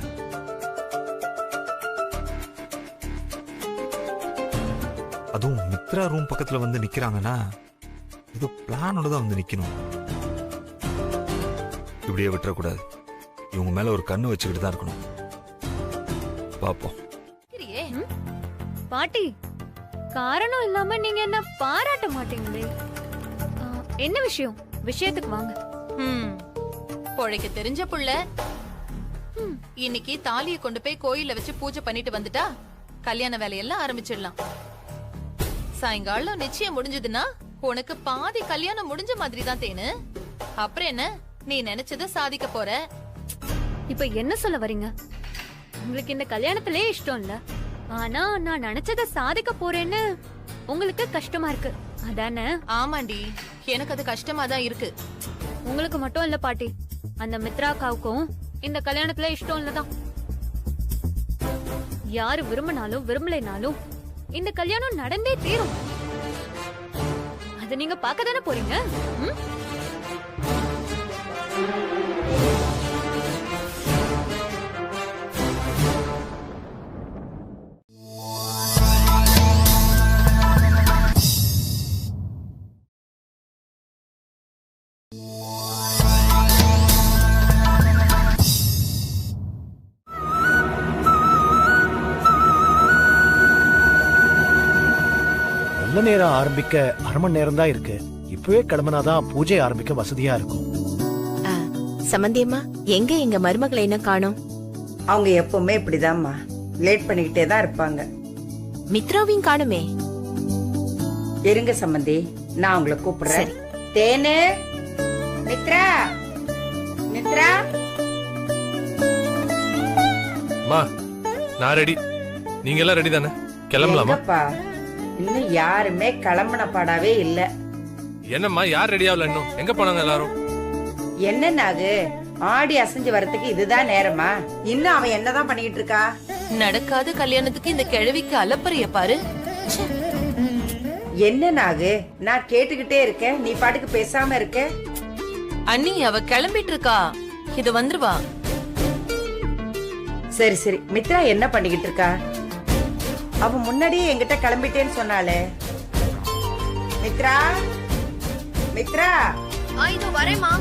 அதுவும் மித்ரா ரூம் பக்கத்துல வந்து நிக்கிறாங்கன்னா இது பிளானோட தான் வந்து நிக்கணும். இப்படியே விட்டுறக்கூடாது. இவங்க மேல ஒரு கண்ணு வச்சுக்கிட்டு தான் இருக்கணும். பாப்போம். பாட்டி, காரணம் இல்லாம நீங்க என்ன பாராட்ட மாட்டீங்களே? என்ன விஷயம்? விஷயத்துக்கு வாங்க. பொழைக்க தெரிஞ்ச புள்ள இன்னைக்கு தாலியை கொண்டு போய் கோயில்ல வச்சு பூஜை பண்ணிட்டு வந்துட்டா கல்யாண வேலையெல்லாம் ஆரம்பிச்சிடலாம். சாயங்காலம் நிச்சயம் முடிஞ்சதுன்னா உனக்கு பாதி கல்யாணம் முடிஞ்ச மாதிரி தான் தேனு. அப்புறம் என்ன, நீ நினைச்சத சாதிக்க போற. இப்ப என்ன சொல்ல வரீங்க? உங்களுக்கு இந்த கல்யாணத்திலே இஷ்டம் இல்ல, ஆனா நான் நினைச்சத சாதிக்க போறேன்னு உங்களுக்கு கஷ்டமா இருக்கு, அதானே? ஆமாண்டி, எனக்கு அது கஷ்டமா தான் இருக்கு. உங்களுக்கு மட்டும் இல்ல பாட்டி, அந்த மித்ராக்காவுக்கும் இந்த கல்யாணத்துல இஷ்டம் இல்லதான். யாரு விரும்பினாலும் விரும்பலைனாலும் இந்த கல்யாணம் நடந்தே தீரும். அத நீங்க பார்க்க தானே போறீங்க. நல்ல நேரம் ஆரம்பிக்க அரை மணி நேரம் தான் இருக்கு. இப்பவே கிளம்பினாதான் பூஜை ஆரம்பிக்க வசதியா இருக்கும். சம்பந்தியம்மா, எங்க எங்க மருமகளை என்ன காணோம்? அவங்க எப்பவுமே இப்படிதான்மா, லேட் பண்ணிக்கிட்டே தான் இருப்பாங்க. மித்ராவையும் காணுமே. இருங்க சம்பந்தி, நான் உங்களை கூப்பிடுறேன். தேனு, மித்ரா, மித்ரா. மா, நான் ரெடி. நீங்க எல்லாம் ரெடி தானே? கிளம்பலாமா? இன்னும் யாருமே கிளம்பின பாடாவே இல்ல. என்னம்மா, யார் ரெடி ஆகல இன்னும்? எங்க போனாங்க எல்லாரும்? என்ன நாகு, ஆடி அசைஞ்சு வரதுக்கு இதுதான் நேரமா? இன்னும் அவன் என்னதான் பண்ணிட்டு இருக்கா? நடக்காத கல்யாணத்துக்கு இந்த கிழவிக்கு அலப்பறைய பாரு. என்ன நாகு, நான் கேட்டுக்கிட்டே இருக்கேன், நீ பாட்டுக்கு பேசாம இருக்க. அண்ணி, அவ கிளம்பிட்டு இருக்கா, இது வந்துருவா. சரி சரி, மித்ரா என்ன பண்ணிக்கிட்டு இருக்கா? அவ முன்னாடியே என்கிட்ட கிளம்பிட்டேன்னு சொன்னாலே. மித்ரா, மித்ரா. இதோ வரேம்மா.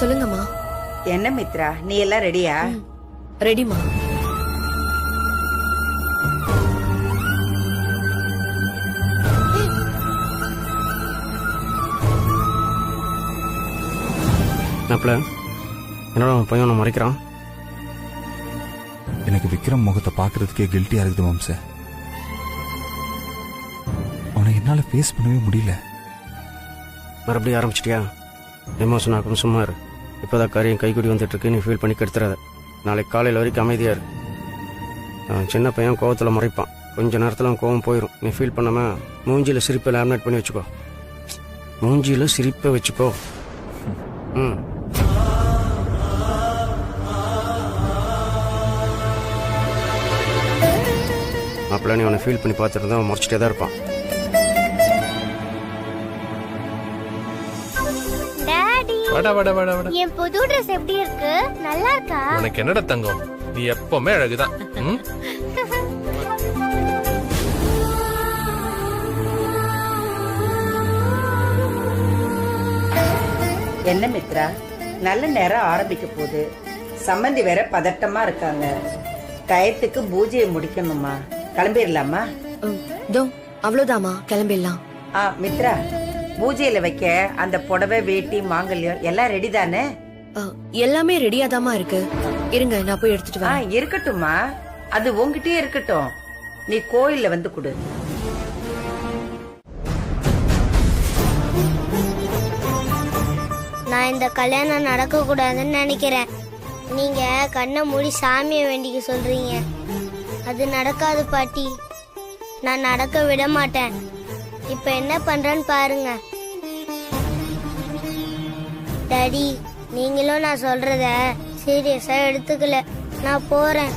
சொல்லுங்கம்மா. என்ன மித்ரா, நீ எல்லாம் ரெடியா? ரெடிமா. என்னோட பையன் மறைக்கிறான். எனக்கு விக்ரம் முகத்தை பாக்குறதுக்கே கில்ட்டியா இருக்குது மாம்ச. அவனை என்னால ஃபேஸ் பண்ணவே முடியல. மறுபடியும் ஆரம்பிச்சிட்டியா? எமோஷன் ஆகும், சும்மா இரு. இப்போதான் காரியம் கைக்கூடி வந்துட்டு இருக்கு, நீ ஃபீல் பண்ணி கெடுத்துறாத. நாளைக்கு காலையில் வரைக்கும் அமைதியா இரு. சின்ன பையன் கோவத்தில் மறைப்பான், கொஞ்ச நேரத்தில் கோவம் போயிடும். நீ ஃபீல் பண்ணாம மூஞ்சியில் சிரிப்பை லேமினேட் பண்ணி வச்சுக்கோ. மூஞ்சியில் சிரிப்பை வச்சுக்கோ. மாப்பிள்ள, நீ அவனை ஃபீல் பண்ணி பார்த்துட்டு தான் முறைச்சிட்டே தான் இருப்பான். என் புது ட்ரெஸ் எப்படி இருக்கு? நல்லா இருக்கா? உனக்கு என்னடா தங்கம், நீ எப்பவுமே அழகுதான். என்ன மித்ரா, நல்ல நேரம் ஆரம்பிக்க போகுது. சம்பந்தி வேற பதட்டமா இருக்காங்க. டயத்துக்கு பூஜையை முடிக்கணுமா? கிளம்பிடலாமா? அவ்வளவுதாமா, கிளம்பிடலாம். மித்ரா, பூஜையில வைக்க அந்த புடவை, வேட்டி, மாங்கல்யம் எல்லாம் ரெடி தானே? எல்லாமே ரெடியாதாமா இருக்கு. இருங்க, நான் போய் எடுத்துட்டு வரேன். இருக்கட்டும்மா, அது உங்ககிட்டயே இருக்கட்டும். நீ கோயில்ல வந்து கொடு. நான் இந்த கல்யாணம் நடக்க கூடாதுன்னு நினைக்கிறேன். நீங்க கண்ணை மூடி சாமியை வேண்டிக்க சொல்றீங்க. அது நடக்காது பாட்டி. நான் நடக்க விட மாட்டேன். இப்ப என்ன பண்றேன்னு பாருங்க. டாடி, நீங்களும் நான் சொல்றத சீரியஸா எடுத்துக்கல. நான் போறேன்.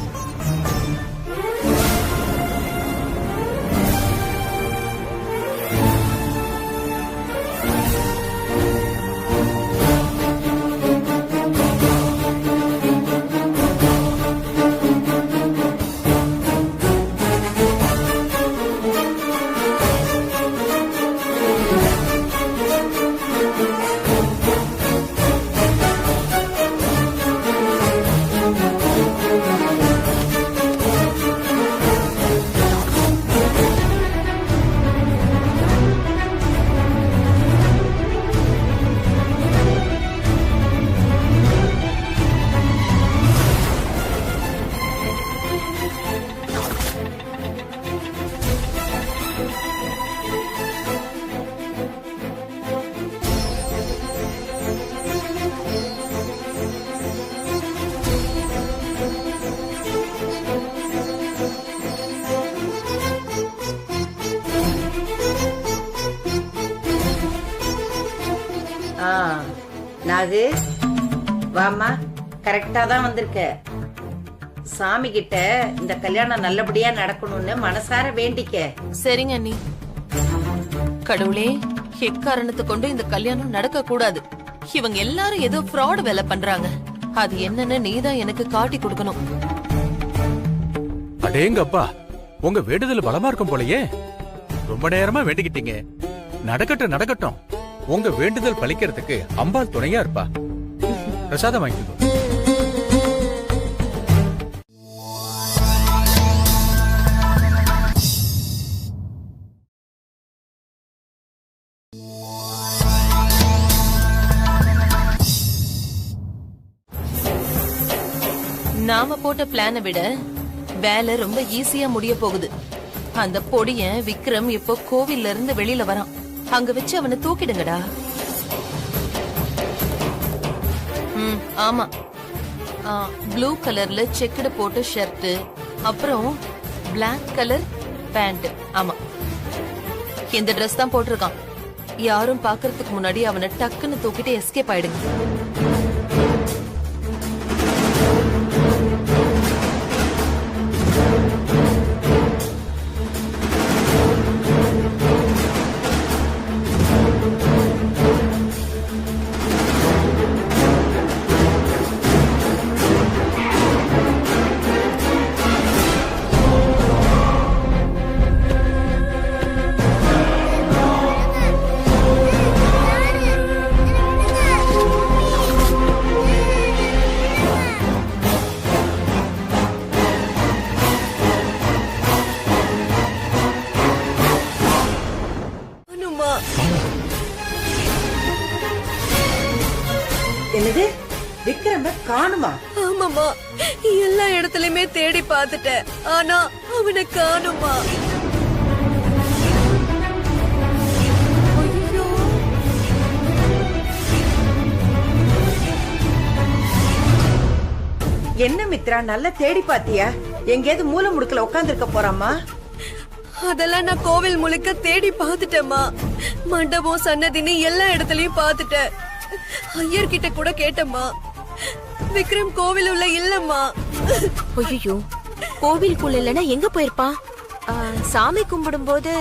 நாகு வாமா, கரெக்டா தான் வந்திருக்க. சாமி கிட்ட இந்த கல்யாணம் நல்லபடியா நடக்கணும்னு மனசார வேண்டிக்க. சரிங்க அண்ணி. கடவுளே, எக்காரணத்தை கொண்டு இந்த கல்யாணம் நடக்க கூடாது. இவங்க எல்லாரும் ஏதோ ஃப்ராட் வேலை பண்றாங்க. அது என்னன்னு நீதான் எனக்கு காட்டி கொடுக்கணும். அடேங்கப்பா, உங்க வேண்டுதல் பலமா இருக்கும் போலயே. ரொம்ப நேரமா வேண்டிக்கிட்டீங்க. நடக்கட்டும் நடக்கட்டும். உங்க வேண்டுதல் பலிக்கிறதுக்கு அம்பாள் துணையா இருப்பா. பிரசாதம் வாங்கிக்கோ. நாம போட்ட பிளானை விட வேலை ரொம்ப ஈஸியா முடிய போகுது. அந்த பொடிய விக்ரம் இப்போ கோவில்ல இருந்து வெளியில வரான். அங்க வச்சு அவனை தூக்கிடுங்கடா. ஆமா, ப்ளூ கலர்ல செக்குடு போட்ட ஷர்ட், அப்புறம் பிளாக் கலர் பேண்ட். ஆமா, இந்த ட்ரெஸ் தான் போட்டிருக்கான். யாரும் பாக்குறதுக்கு முன்னாடி அவனை டக்குன்னு தூக்கிட்டு எஸ்கேப் ஆயிடுங்க. என்னது, விக்ரம காணுமா? ஆமாமா, எல்லா இடத்துலயுமே தேடி பார்த்துட்டேன். ஆனா அவனை காணுமா? என்ன மித்ரா, நல்லா தேடி பாத்தியா? எங்கேயாவது மூல முடுக்கல உட்கார்ந்திருக்க போறாமா? அதெல்லாம் நான் கோவில் முழுக்க தேடி பார்த்துட்டேம்மா. மண்டபம், சன்னதின்னு எல்லா இடத்துலயும் பார்த்துட்டேன். ஐயர்கிட்ட கூட கேட்டம்மா. விக்ரம் கோவில் உள்ள இல்லம்மா. ஐயோ, கோவிலுக்குள்ள இல்லனா எங்க போயிருப்பான்? சாமி கும்பிடும் போது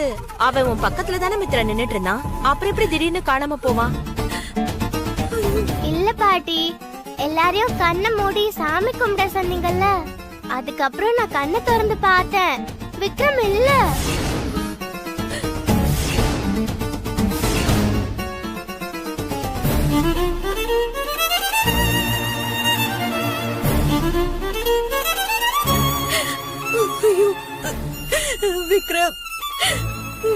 அவன் உன் பக்கத்துல தானே மித்ரா நின்னுட்டு இருந்தான். அப்புறம் எப்படி திடீர்னு காணாம போவான்? இல்ல பாட்டி, எல்லாரையும் கண்ணை மூடி சாமி கும்பிட சொன்னீங்கல்ல, அதுக்கப்புறம் நான் கண்ணை திறந்து பார்த்தேன். விக்ரம் இல்ல. விக்ரம்,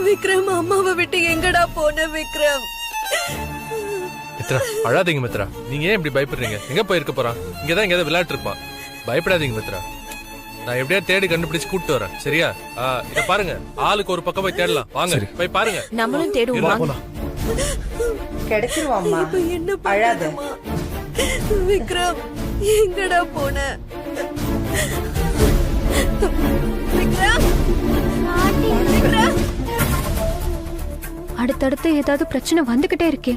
விக்ரம் அம்மாவை விட்டு எங்கடா போன? விக்ரம், மித்ரா அழாதீங்க மித்ரா. நீங்க ஏன் இப்படி பயப்படுறீங்க? எங்க போயிருக்க போறான்? இங்கதான் எங்கேயாவது விளையாட்டு இருப்பான். பயப்படாதீங்க மித்ரா. நான் எப்படியா தேடி கண்டுபிடிச்சு கூப்பிட்டு வரேன். சரியா? இத பாருங்க, ஆளுக்கு ஒரு பக்கம் போய் தேடலாம். வாங்க போய் பாருங்க. நம்மளும் தேடுவோம். கிடைச்சிருவாம்மா, அழாத. விக்ரம் எங்கடா போன? விக்ரம், விக்ரம். அடுத்தடுத்து ஏதாவது பிரச்சனை வந்துகிட்டே இருக்கே.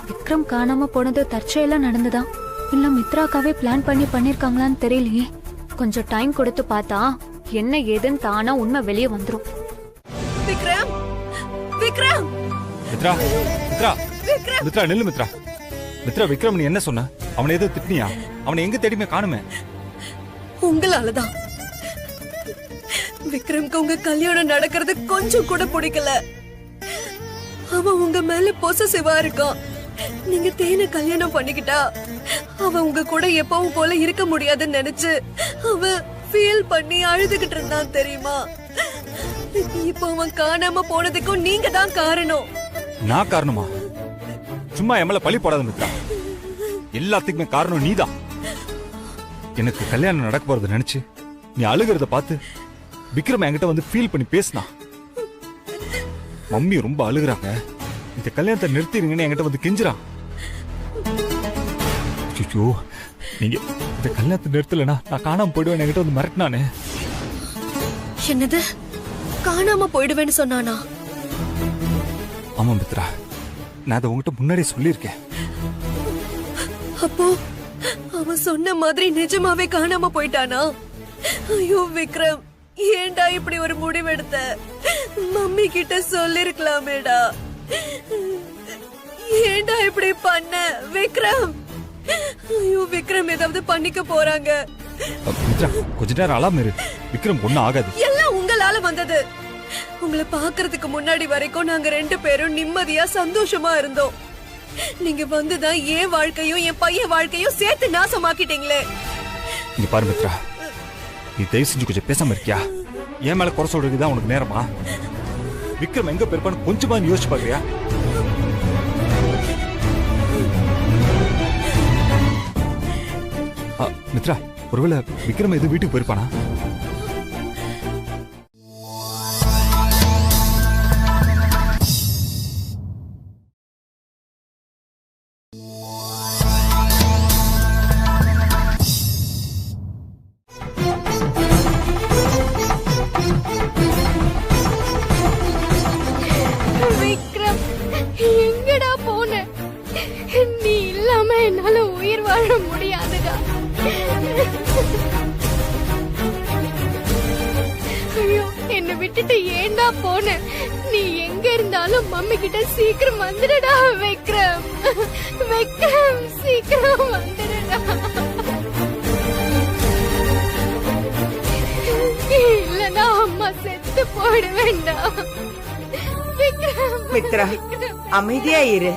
விக்ரம் காணாம போனது தற்செயலா நடந்ததா இல்ல மித்ராக்காவே பிளான் பண்ணி பண்ணிருக்காங்களான்னு தெரியலையே. கொஞ்சம் டைம் கொடுத்து பார்த்தா என்ன ஏதுன்னு தானா உண்மை வெளியே வந்துரும். விக்ரம், விக்ரம். மித்ரா, மித்ரா, மித்ரா நில்லு மித்ரா. மித்ரா, விக்ரம் நீ என்ன சொன்ன? அவனை ஏதோ திட்டினியா? அவனை எங்க தேடிமே காணுமே. உங்களாலதான் விக்ரம்க்கு உங்க கல்யாணம் நடக்கிறது கொஞ்சம் கூட பிடிக்கல. அவன் உங்க மேல பொசசிவா இருக்கான். நீங்க தேனை கல்யாணம் பண்ணிக்கிட்டா அவன் உங்க கூட எப்பவும் போல இருக்க முடியாதுன்னு நினைச்சு அவன் ஃபீல் பண்ணி அழுதுகிட்டு இருந்தான் தெரியுமா? இப்போ அவன் காணாம போனதுக்கும் நீங்க தான் காரணம். நான் காரணமா? சும்மா எம்மல பழி போடாத மித்ரா. எல்லாத்துக்குமே காரணம் நீதான். எனக்கு கல்யாணம் நடக்க போறது நினைச்சு நீ அழுகிறத பார்த்து விக்ரம் என்கிட்ட வந்து ஃபீல் பண்ணி பேசினா. மம்மி ரொம்ப அழுகுறாங்க, இந்த கல்யாணத்தை நிறுத்திடுங்கன்னு என்கிட்ட வந்து கெஞ்சுறான். ஐயோ, நீங்க இந்த கல்யாணத்தை நிறுத்தலனா நான் காணாம போயிடுவேன் என்கிட்ட வந்து மிரட்டினானே. என்னது, காணாம போயிடுவேன்னு சொன்னானா? ஆமா மித்ரா, நான் அதை உங்ககிட்ட முன்னாடியே சொல்லியிருக்கேன். அப்போ அவன் சொன்ன மாதிரி நிஜமாவே காணாம போயிட்டானா? ஐயோ விக்ரம், ஏன்டா இப்படி ஒரு முடிவெடுத்த? மம்மி கிட்ட சொல்லிருக்கலாமேடா. ஏன்டா இப்படி பண்ண விக்ரம்? ஐயோ விக்ரம், ஏதாவது பண்ணிக்க போறாங்க. மித்ரா கொஞ்ச நேரம் அழாம இரு. விக்ரம் ஒண்ணும் ஆகாது. எல்லாம் உங்களால வந்தது. உங்களை பாக்குறதுக்கு முன்னாடி வரைக்கும் நாங்க 2 பேரும் நிம்மதியா சந்தோஷமா இருந்தோம். நீங்க வந்துதான் என் வாழ்க்கையும் என் பையன் வாழ்க்கையும் சேர்த்து நாசமாக்கிட்டீங்களே. இங்க பாரு மித்ரா, நீ தயவு செஞ்சு கொஞ்சம் பேசாம இருக்கியா? என் மேல குறை சொல்றதுதான் உனக்கு நேரமா? விக்ரம் எங்க போயிருப்பான்னு கொஞ்சமா யோசிச்சு பாக்குறியா? மித்ரா, ஒருவேளை விக்ரம் எது வீட்டுக்கு போயிருப்பானா? விக்ரம், எங்கடா போன? நீ இல்லாம என்னால உயிர் வாழ முடியாதுடா. ஐயோ, என்னை விட்டுட்டு ஏன்டா போன? நீ எங்க இருந்தாலும் மம்மி கிட்ட சீக்கிரம் வந்துடுடா விக்ரம். விக்ரம், சீக்கிரம் வந்துடுடா. இல்லனா அம்மா செத்து போயிடுவேண்டா. மித்ரா, அமைதியா இரு.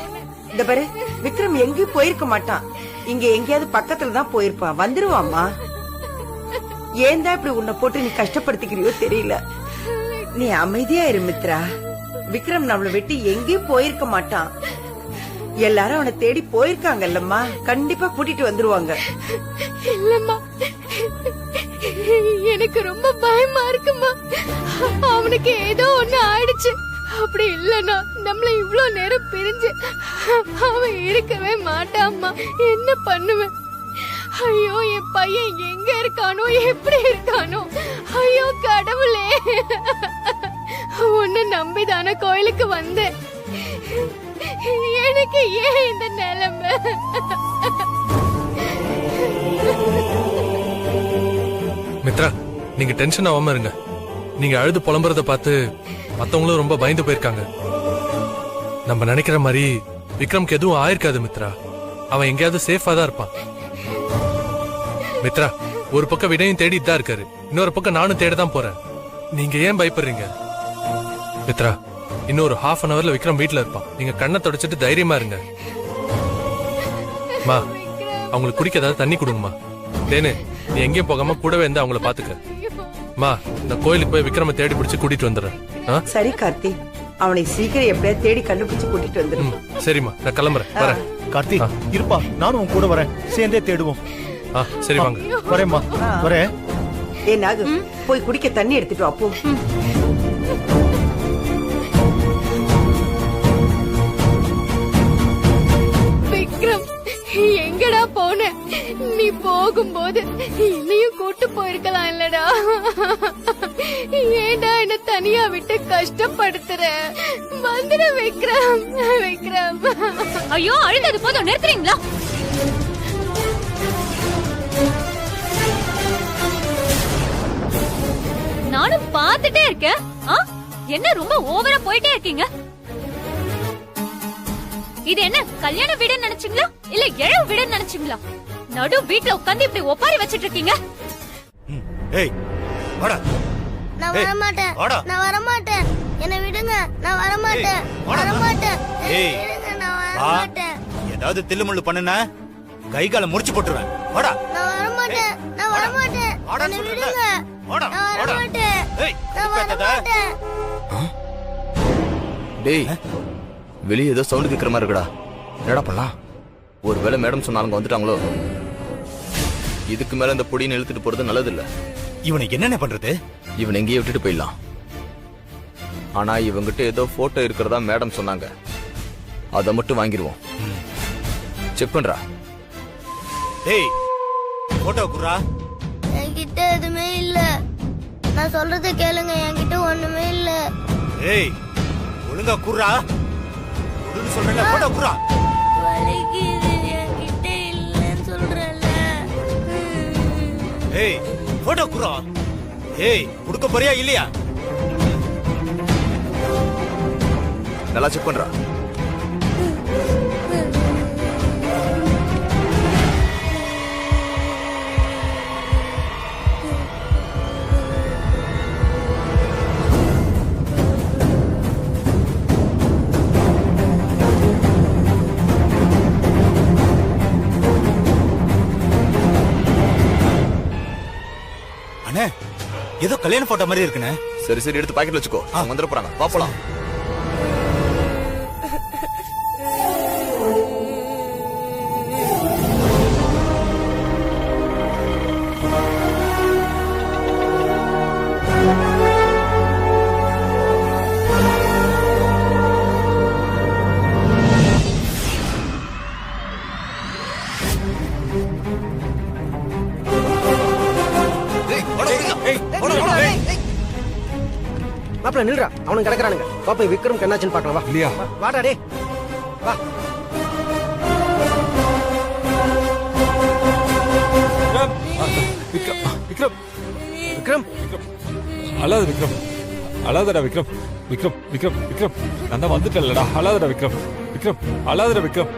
இந்த பாரு, விக்ரம் எங்கேயும் போயிருக்க மாட்டான். இங்க எங்கேயாவது பக்கத்துல தான் போயிருப்பான். வந்துருவாமா. ஏன்தான் இப்படி உன்னை போட்டு நீ கஷ்டப்படுத்திக்கிறியோ தெரியல. நீ அமைதியா இரு மித்ரா. விக்ரம் நம்மளை விட்டு எங்கேயும் போயிருக்க மாட்டான். எல்லாரும் அவனை தேடி போயிருக்காங்கல்லம்மா. கண்டிப்பா கூட்டிட்டு வந்துருவாங்க. இல்லம்மா, எனக்கு ரொம்ப பயமா இருக்குமா. அவனுக்கு ஏதோ ஒண்ணு ஆயிடுச்சு. அப்படி இல்லனா நம்மள இவ்வளவு நேரம் பிரிஞ்சு அவன் இருக்கவே மாட்டாம்மா. என்ன பண்ணுவேன்? ஐயோ, என் பையன் எங்க இருக்கானோ, எப்படி இருக்கானோ? ஐயோ கடவுளே, உன்னை நம்பிதான கோயிலுக்கு வந்தேன். எனக்கு ஏன் இந்த நிலைமை? மித்ரா, நீங்க டென்ஷன் ஆகாம இருங்க. நீங்க அழுது புலம்புறத பார்த்து மத்தவங்களும் ரொம்ப பயந்து போயிருக்காங்க. நம்ம நினைக்கிற மாதிரி விக்ரம்க்கு எதுவும் ஆயிருக்காது மித்ரா. அவன் எங்கேயாவது சேஃபா தான் இருப்பான். மித்ரா, ஒரு பக்கம் விடையும் தேடிட்டு தான் இருக்காரு, இன்னொரு பக்கம் நானும் தேட தான் போறேன். நீங்க ஏன் பயப்படுறீங்க? மித்ரா, இன்னொரு ½ அன் அவர்ல விக்ரம் வீட்டுல இருப்பான். நீங்க கண்ணை தொடச்சிட்டு தைரியமா இருங்க. மா, அவங்களுக்கு குடிக்க ஏதாவது தண்ணி கொடுங்கம்மா. தேனு, நீ எங்கேயும் போகாம கூடவே இருந்து அவங்கள பாத்துக்க. மா, நான் கோயிலுக்கு போய் விக்ரம தேடி பிடிச்சு கூட்டிட்டு வந்துடுறேன். சரி கார்த்தி, அவனை சீக்கிரம் எப்படியா தேடி கண்டுபிடிச்சு கூட்டிட்டு வந்துடும். சரிம்மா, நான் கிளம்புறேன். வரேன். கார்த்தி இருப்பா, நானும் உன் கூட வரேன். சேர்ந்தே தேடுவோம். சரி வாங்க. வரேம்மா, வரேன். ஏ நாகு, போய் குடிக்க தண்ணி எடுத்துட்டு அப்போ. விக்ரம், எங்கடா போன? நீ போகும்போது என்னையும் கூட்டு போயிருக்கலாம் இல்லடா. ஏண்டா என்ன தனியா விட்டு கஷ்டப்படுத்துற? வந்துடு விக்ரம். விக்ரம், ஐயோ அழுதது போதும், நிறுத்துறீங்களா? நானும் பாத்துட்டே இருக்கேன். என்ன ரொம்ப ஓவரா போயிட்டே இருக்கீங்க? இது என்ன கல்யாண வீடுன்னு நினைச்சீங்களா இல்ல எழவு வீடுன்னு நினைச்சீங்களா? நடு வீட்ல உட்கார்ந்து இப்படி ஒப்பாரி வச்சிட்டு இருக்கீங்க. ஏய் வாடா. நான் வர மாட்டேன். நான் வர மாட்டேன். என்ன விடுங்க. நான் வர மாட்டேன். வர மாட்டேன். ஏய் விடுங்க, நான் வர மாட்டேன். ஏதாவது தில்லுமுள்ளு பண்ணுனா கை காலை முடிச்சு போட்டுருவேன். வாடா. நான் வர மாட்டேன். நான் வர மாட்டேன். என்ன விடுங்க. வாடா. நான் வர மாட்டேன். ஏய் நான் வர மாட்டேன். டேய், வெளியே ஏதோ சவுண்ட் கேட்குற மாதிரி இருக்குடா. என்னடா பண்ணலாம்? ஒருவேளை மேடம் சொன்னாலும் வந்துட்டாங்களோ? இதுக்கு மேல இந்த பொடியை இழுத்துட்டு போறது நல்லது இல்ல. இவனுக்கு என்னென்ன பண்றது? இவன் எங்கேயே விட்டுட்டு போயிடலாம். ஆனா இவங்கிட்ட ஏதோ போட்டோ இருக்கிறதா மேடம் சொன்னாங்க. அதை மட்டும் வாங்கிடுவோம். செக் பண்றா. டேய், போட்டோ குறா. என்கிட்ட எதுவுமே இல்ல. நான் சொல்றத கேளுங்க. என்கிட்ட ஒண்ணுமே இல்ல. ஏய், ஒழுங்கா குறா. சொல்றேன், போட்டோ குறா. வலிக்குது. என்கிட்ட இல்ல. ஏய் போட்டோ குறா. ஏய் கொடுக்க போறியா இல்லையா? நல்லா செக் பண்றா. அண்ணே ஏதோ கல்யாண போட்டோ மாதிரி இருக்குண்ணே. சரி சரி எடுத்து பாக்கெட்ல வச்சுக்கோ. அவங்க வந்துட போறாங்க. வா போலாம். மாப்பிள்ள நில்றா, அவனுக்கு கிடக்குறானுங்க. பாப்பா விக்ரம் கண்ணாச்சின்னு பார்க்கலாம். வா இல்லையா? வாடா டே வா. விக்ரம் விக்ரம் விக்ரம் அழாத விக்ரம், அழாதடா விக்ரம். விக்ரம் விக்ரம் விக்ரம் நான் தான் வந்துட்டேன்லடா. அழாதடா விக்ரம், விக்ரம் அழாதடா விக்ரம்.